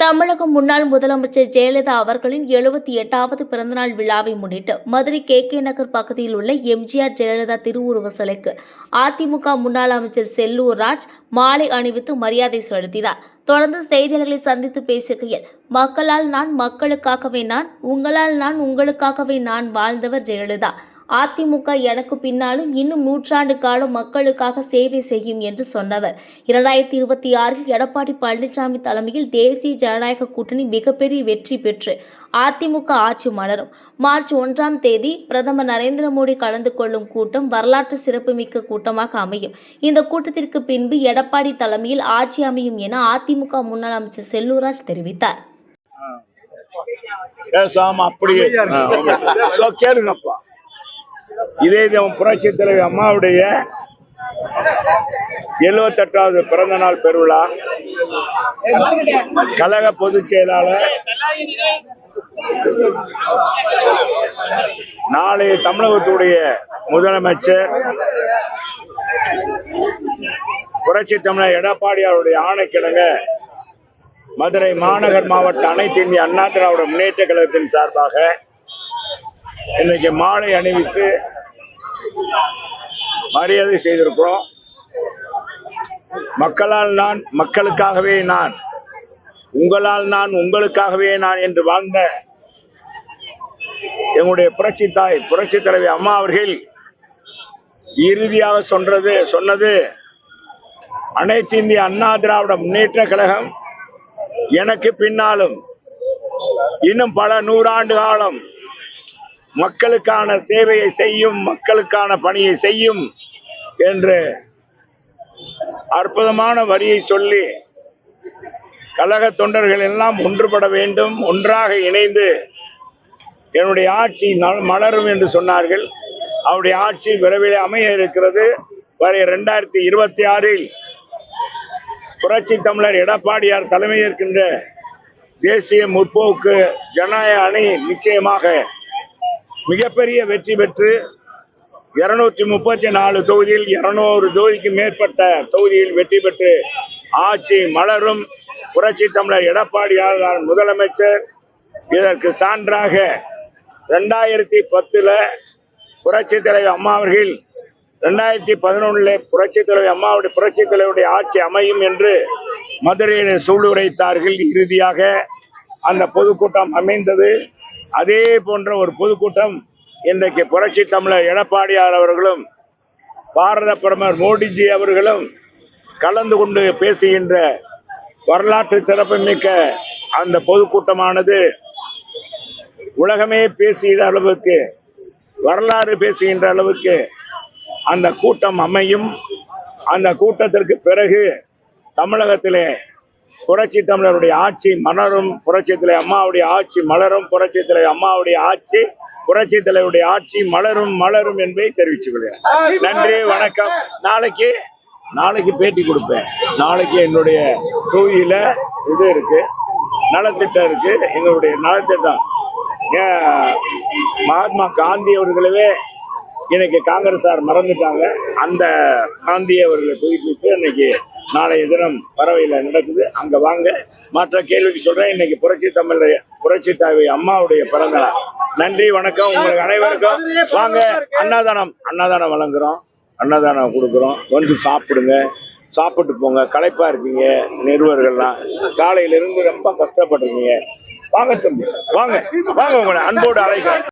தமிழக முன்னாள் முதலமைச்சர் ஜெயலலிதா அவர்களின் 78வது பிறந்தநாள் விழாவை முன்னிட்டு மதுரை கே நகர் பகுதியில் உள்ள எம்ஜிஆர் ஜெயலலிதா திருவுருவ சிலைக்கு அதிமுக முன்னாள் அமைச்சர் செல்லூர் ராஜ் மாலை அணிவித்து மரியாதை செலுத்தினார். தொடர்ந்து செய்தியாளர்களை சந்தித்து பேசுகையில், மக்களால் நான், மக்களுக்காகவே நான், உங்களால் நான், உங்களுக்காகவே நான் வாழ்ந்தவர் ஜெயலலிதா. அதிமுக எனக்கு பின்னாலும் இன்னும் 100 ஆண்டு காலம் மக்களுக்காக சேவை செய்யும் என்று சொன்னவர். 2026 எடப்பாடி பழனிசாமி தலைமையில் தேசிய ஜனநாயக கூட்டணி மிகப்பெரிய வெற்றி பெற்று அதிமுக ஆட்சி மலரும். மார்ச் 1ஆம் தேதி பிரதமர் நரேந்திர மோடி கலந்து கொள்ளும் கூட்டம் வரலாற்று சிறப்புமிக்க கூட்டமாக அமையும். இந்த கூட்டத்திற்கு பின்பு எடப்பாடி தலைமையில் ஆட்சி அமையும் என அதிமுக முன்னாள் அமைச்சர் செல்லூர் ராஜ் தெரிவித்தார். இதே புரட்சி தலைவி அம்மாவுடைய 78வது பிறந்த நாள் பெருவிழா கழக பொதுச் செயலாளர் நாளை தமிழகத்துடைய முதலமைச்சர் புரட்சி தமிழர் எடப்பாடி அவருடைய ஆணைக்கிணங்க மதுரை மாநகர் மாவட்ட அனைத்து இந்திய அண்ணா திராவிட முன்னேற்ற கழகத்தின் சார்பாக இன்னைக்கு மாலை அணிவித்து மரியாதை செய்திருக்கிறோம். மக்களால் நான், மக்களுக்காகவே நான், உங்களால் நான், உங்களுக்காகவே நான் என்று வாழ்ந்த எங்களுடைய புரட்சி தாய் புரட்சி தலைவி அம்மா அவர்கள் இறுதியாக சொன்னது அனைத்து இந்திய அண்ணா திராவிட முன்னேற்ற கழகம் எனக்கு பின்னாலும் இன்னும் பல 100 ஆண்டு காலம் மக்களுக்கான சேவையை செய்யும், மக்களுக்கான பணியை செய்யும் என்று அற்புதமான வரியை சொல்லி கழக தொண்டர்கள் எல்லாம் ஒன்றுபட வேண்டும், ஒன்றாக இணைந்து என்னுடைய ஆட்சி மலரும் என்று சொன்னார்கள். அவருடைய ஆட்சி விரைவில் அமைய இருக்கிறது. வரை 2026 புரட்சி தமிழர் எடப்பாடியார் தலைமையேற்கின்ற தேசிய முற்போக்கு ஜனநாயக அணி நிச்சயமாக மிகப்பெரிய வெற்றி பெற்று 234 தொகுதியில் 200 தொகுதிக்கு மேற்பட்ட தொகுதியில் வெற்றி பெற்று ஆட்சி மலரும். புரட்சி தமிழர் எடப்பாடியார் முதலமைச்சர். இதற்கு சான்றாக 2010 புரட்சி தலைவர் அம்மா அவர்கள் 2011 புரட்சி தலைவர் அம்மாவுடைய புரட்சி தலைவருடைய ஆட்சி அமையும் என்று மதுரையில் சூளுரைத்தார்கள். இறுதியாக அந்த பொதுக்கூட்டம் அமைந்தது. அதே போன்ற ஒரு பொதுக்கூட்டம் இன்றைக்கு புரட்சி தமிழர் எடப்பாடியார் அவர்களும் பாரத பிரதமர் மோடிஜி அவர்களும் கலந்து கொண்டு பேசுகின்ற வரலாற்று சிறப்புமிக்க அந்த பொதுக்கூட்டமானது உலகமே பேசுகிற அளவுக்கு, வரலாறு பேசுகின்ற அளவுக்கு அந்த கூட்டம் அமையும். அந்த கூட்டத்திற்கு பிறகு தமிழகத்திலே புரட்சி தமிழருடைய ஆட்சி மலரும், புரட்சி தலைவர் அம்மாவுடைய ஆட்சி மலரும், புரட்சி தலைவர் அம்மாவுடைய ஆட்சி, புரட்சி தலைவருடைய ஆட்சி மலரும் மலரும் என்பதை தெரிவித்துக் கொள்கிறேன். நன்றி, வணக்கம். நாளைக்கு பேட்டி கொடுப்பேன். நாளைக்கு என்னுடைய தொகுதியில இது இருக்கு, நலத்திட்டம் இருக்கு. எங்களுடைய நலத்திட்டம் மகாத்மா காந்தி அவர்களவே இன்னைக்கு காங்கிரஸார் மறந்துட்டாங்க. அந்த காந்தி அவர்களை புதுப்பித்து இன்னைக்கு நாளைய தினம் பறவையில் நடக்குது. அங்க வாங்க. மற்ற கேள்விக்கு சொல்றேன். இன்னைக்கு புரட்சி தலைவி அம்மாவுடைய பிறந்த நாள். நன்றி, வணக்கம். உங்களுக்கு அனைவருக்கும் வாங்க. அன்னதானம் வழங்குறோம், அன்னதானம் கொடுக்குறோம். வந்து சாப்பிடுங்க, சாப்பிட்டு போங்க. களைப்பா இருக்கீங்க நிருபர்கள்லாம், காலையிலிருந்து ரொம்ப கஷ்டப்பட்டிருக்கீங்க. வாங்க தம்பி, வாங்க உங்களை அன்போடு அழைக்கிறேன்.